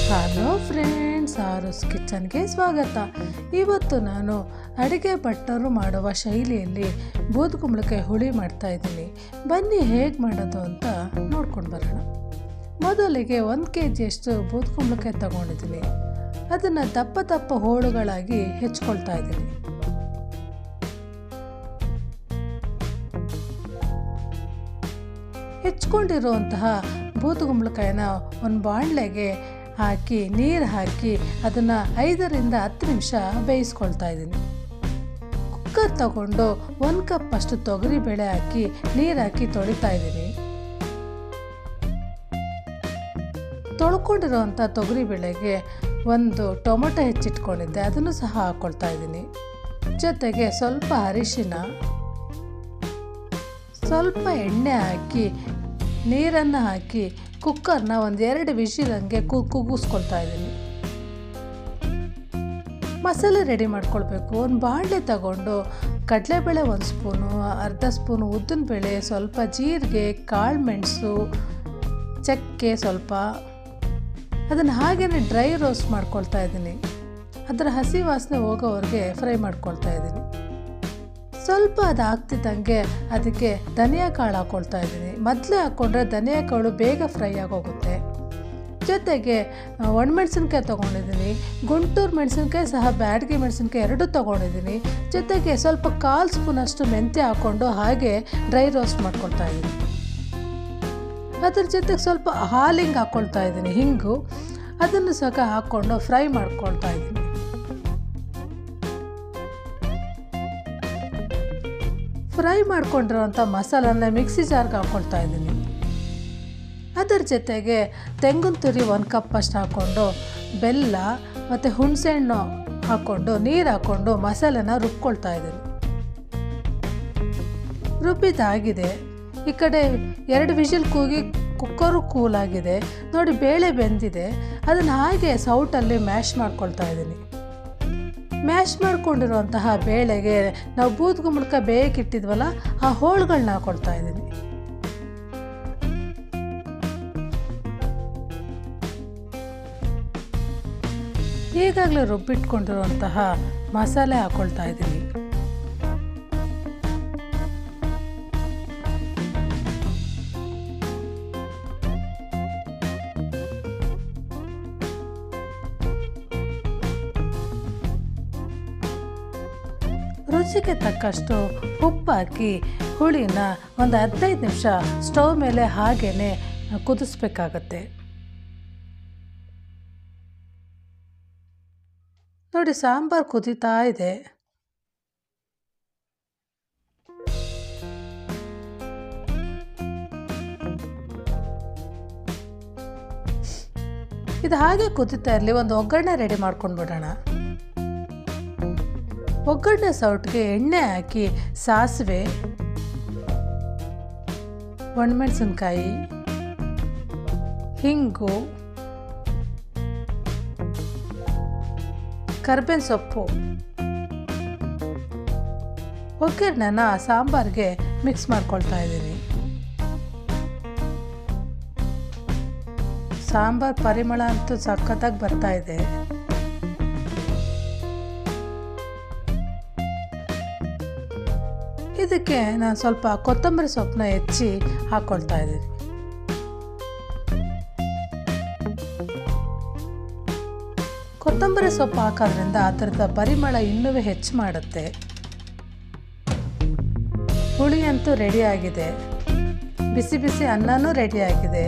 Hello friends, ಆರುಸ್ ಕಿಚನ್ಗೆ ಸ್ವಾಗತ. ಇವತ್ತು ನಾನು ಅಡುಗೆ ಭಟ್ಟರು ಮಾಡುವ ಶೈಲಿಯಲ್ಲಿ ಬೂದುಗುಂಬಳಕಾಯಿ ಹುಳಿ ಮಾಡ್ತಾ ಇದ್ದೀನಿ. ಬನ್ನಿ ಹೇಗೆ ಮಾಡೋದು ಅಂತ ನೋಡ್ಕೊಂಡು ಬರೋಣ. ಮೊದಲಿಗೆ 1 kg ಬೂದುಗುಂಬಳಕಾಯಿ ತಗೊಂಡಿದ್ದೀನಿ. ಅದನ್ನು ದಪ್ಪ ದಪ್ಪ ಹೋಳುಗಳಾಗಿ ಹೆಚ್ಕೊಳ್ತಾ ಇದ್ದೀನಿ. ಹೆಚ್ಕೊಂಡಿರುವಂತಹ ಬೂದುಗುಂಬಳಕಾಯಿನ ಒಂದು ಬಾಣಲೆಗೆ ಹಾಕಿ ನೀರು ಹಾಕಿ ಅದನ್ನು 5 ರಿಂದ 10 ನಿಮಿಷ ಬೇಯಿಸ್ಕೊಳ್ತಾ ಇದ್ದೀನಿ. ಕುಕ್ಕರ್ ತಗೊಂಡು 1 ಕಪ್ ಅಷ್ಟು ತೊಗರಿಬೇಳೆ ಹಾಕಿ ನೀರು ಹಾಕಿ ತೊಳಿತಾ ಇದ್ದೀನಿ. ತೊಳ್ಕೊಂಡಿರೋವಂಥ ತೊಗರಿಬೇಳೆಗೆ 1 ಟೊಮೊಟೊ ಹೆಚ್ಚಿಟ್ಕೊಂಡಿದ್ದೆ, ಅದನ್ನು ಸಹ ಹಾಕ್ಕೊಳ್ತಾ ಇದ್ದೀನಿ. ಜೊತೆಗೆ ಸ್ವಲ್ಪ ಅರಿಶಿನ, ಸ್ವಲ್ಪ ಎಣ್ಣೆ ಹಾಕಿ ನೀರನ್ನು ಹಾಕಿ ಕುಕ್ಕರ್ನ 1-2 ವಿಷಿಲ್ ಹಂಗೆ ಕೂಗಿಸ್ಕೊಳ್ತಾ ಇದ್ದೀನಿ. ಮಸಾಲೆ ರೆಡಿ ಮಾಡ್ಕೊಳ್ಬೇಕು. ಒಂದು ಬಾಣಲೆ ತಗೊಂಡು ಕಡಲೆಬೇಳೆ 1 ಸ್ಪೂನು, ಅರ್ಧ ಸ್ಪೂನು ಉದ್ದಿನಬೇಳೆ, ಸ್ವಲ್ಪ ಜೀರಿಗೆ, ಕಾಳು ಮೆಣಸು, ಚಕ್ಕೆ ಸ್ವಲ್ಪ, ಅದನ್ನು ಹಾಗೇ ಡ್ರೈ ರೋಸ್ಟ್ ಮಾಡ್ಕೊಳ್ತಾ ಇದ್ದೀನಿ. ಅದರ ಹಸಿ ವಾಸನೆ ಹೋಗೋವರೆಗೆ ಫ್ರೈ ಮಾಡ್ಕೊಳ್ತಾ ಇದ್ದೀನಿ. ಸ್ವಲ್ಪ ಅದು ಆಗ್ತಿದ್ದಂಗೆ ಅದಕ್ಕೆ ಧನಿಯಾ ಕಾಳು ಹಾಕ್ಕೊಳ್ತಾ ಇದ್ದೀನಿ. ಮೊದಲೇ ಹಾಕ್ಕೊಂಡ್ರೆ ಧನಿಯಾ ಕಾಳು ಬೇಗ ಫ್ರೈ ಆಗೋಗುತ್ತೆ. ಜೊತೆಗೆ ಒಣಮೆಣಸಿನ್ಕಾಯಿ ತೊಗೊಂಡಿದ್ದೀನಿ, ಗುಂಟೂರು ಮೆಣಸಿನ್ಕಾಯಿ ಸಹ ಬ್ಯಾಡಗಿ ಮೆಣಸಿನ್ಕಾಯಿ 2 ತೊಗೊಂಡಿದ್ದೀನಿ. ಜೊತೆಗೆ ಸ್ವಲ್ಪ 1/4 ಸ್ಪೂನಷ್ಟು ಮೆಂತ್ಯ ಹಾಕ್ಕೊಂಡು ಹಾಗೆ ಡ್ರೈ ರೋಸ್ಟ್ ಮಾಡ್ಕೊಳ್ತಾ ಇದ್ದೀನಿ. ಅದ್ರ ಜೊತೆಗೆ ಸ್ವಲ್ಪ ಹಾಲಿಂಗ್ ಹಾಕ್ಕೊಳ್ತಾ ಇದ್ದೀನಿ, ಹಿಂಗು, ಅದನ್ನು ಸಹ ಹಾಕ್ಕೊಂಡು ಫ್ರೈ ಮಾಡ್ಕೊಳ್ತಾ ಇದ್ದೀನಿ. ಫ್ರೈ ಮಾಡ್ಕೊಂಡಿರೋಂಥ ಮಸಾಲನ್ನ ಮಿಕ್ಸಿ ಜಾರ್ಗೆ ಹಾಕ್ಕೊಳ್ತಾ ಇದ್ದೀನಿ. ಅದರ ಜೊತೆಗೆ ತೆಂಗಿನ ತುರಿ 1 ಕಪ್ ಅಷ್ಟು ಹಾಕ್ಕೊಂಡು ಬೆಲ್ಲ ಮತ್ತು ಹುಣಸೆಹಣ್ಣು ಹಾಕ್ಕೊಂಡು ನೀರು ಹಾಕ್ಕೊಂಡು ಮಸಾಲೆನ ರುಬ್ಕೊಳ್ತಾ ಇದ್ದೀನಿ. ರುಬ್ಬಿದಾಗಿದೆ. ಈ ಕಡೆ 2 ವಿಷಿಲ್ ಕೂಗಿ ಕುಕ್ಕರು ಕೂಲಾಗಿದೆ. ನೋಡಿ, ಬೇಳೆ ಬೆಂದಿದೆ. ಅದನ್ನು ಹಾಗೆ ಸೌಟಲ್ಲಿ ಮ್ಯಾಶ್ ಮಾಡ್ಕೊಳ್ತಾ ಇದ್ದೀನಿ. ಮ್ಯಾಶ್ ಮಾಡ್ಕೊಂಡಿರುವಂತಹ ಬೇಳೆಗೆ ನಾವು ಬೂದುಗುಂಬಳಕಾಯಿ ಬೇಯಕ್ಕಿಟ್ಟಿದ್ವಲ್ಲ, ಆ ಹೋಳುಗಳನ್ನ ಹಾಕ್ಕೊಳ್ತಾ ಇದ್ದೀನಿ. ಈಗಾಗಲೇ ರುಬ್ಬಿಟ್ಕೊಂಡಿರುವಂತಹ ಮಸಾಲೆ ಹಾಕ್ಕೊಳ್ತಾ ಇದ್ದೀನಿ. ರುಚಿಗೆ ತಕ್ಕಷ್ಟು ಉಪ್ಪು ಹಾಕಿ ಹುಳಿನ ಒಂದು 15 ನಿಮಿಷ ಸ್ಟವ್ ಮೇಲೆ ಹಾಗೇ ಕುದಿಸ್ಬೇಕಾಗತ್ತೆ. ನೋಡಿ, ಸಾಂಬಾರು ಕುದೀತಾ ಇದೆ. ಇದು ಹಾಗೆ ಕುದೀತಾ ಇರಲಿ, ಒಂದು ಒಗ್ಗರಣೆ ರೆಡಿ ಮಾಡ್ಕೊಂಡು ಬಿಡೋಣ. ಒಗ್ಗರಣೆ ಸೌಟ್ಗೆ ಎಣ್ಣೆ ಹಾಕಿ ಸಾಸಿವೆ, ಒಣಮೆಣಸಿನ್ಕಾಯಿ, ಹಿಂಗು, ಕರಿಬೇವಿನ ಸೊಪ್ಪು, ಒಗ್ಗರಣೆನ ಸಾಂಬಾರಿಗೆ ಮಿಕ್ಸ್ ಮಾಡ್ಕೊಳ್ತಾ ಇದ್ದೀನಿ. ಸಾಂಬಾರು ಪರಿಮಳ ಅಂತೂ ಸಖತ್ತಾಗಿ ಬರ್ತಾ ಇದೆ. ಇದಕ್ಕೆ ನಾನು ಸ್ವಲ್ಪ ಕೊತ್ತಂಬರಿ ಸೊಪ್ಪನ್ನ ಹೆಚ್ಚಿ ಹಾಕ್ಕೊಳ್ತಾ ಇದ್ದೀನಿ. ಕೊತ್ತಂಬರಿ ಸೊಪ್ಪು ಹಾಕೋದ್ರಿಂದ ಅದರದ ಪರಿಮಳ ಇನ್ನೂ ಹೆಚ್ಚು ಮಾಡುತ್ತೆ. ಹುಳಿ ಅಂತೂ ರೆಡಿಯಾಗಿದೆ. ಬಿಸಿ ಬಿಸಿ ಅನ್ನನೂ ರೆಡಿಯಾಗಿದೆ.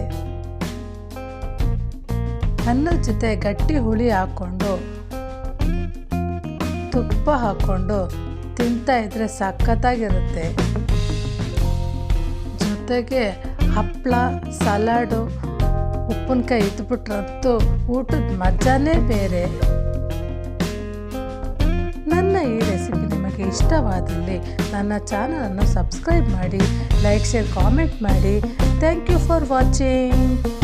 ಅನ್ನದ ಜೊತೆ ಗಟ್ಟಿ ಹುಳಿ ಹಾಕ್ಕೊಂಡು ತುಪ್ಪ ಹಾಕ್ಕೊಂಡು ತಿಂತಾ ಇದ್ರೆ ಸಖತ್ತಾಗಿರುತ್ತೆ. ಜೊತೆಗೆ ಹಪ್ಪಳ, ಸಲಾಡು, ಉಪ್ಪಿನಕಾಯಿ ಇದ್ಬಿಟ್ರಂತೂ ಊಟದ ಮಜಾನೇ ಬೇರೆ. ನನ್ನ ಈ ರೆಸಿಪಿ ನಿಮಗೆ ಇಷ್ಟವಾದಲ್ಲಿ ನನ್ನ ಚಾನಲನ್ನು ಸಬ್ಸ್ಕ್ರೈಬ್ ಮಾಡಿ, ಲೈಕ್, ಶೇರ್, ಕಾಮೆಂಟ್ ಮಾಡಿ. Thank you for watching.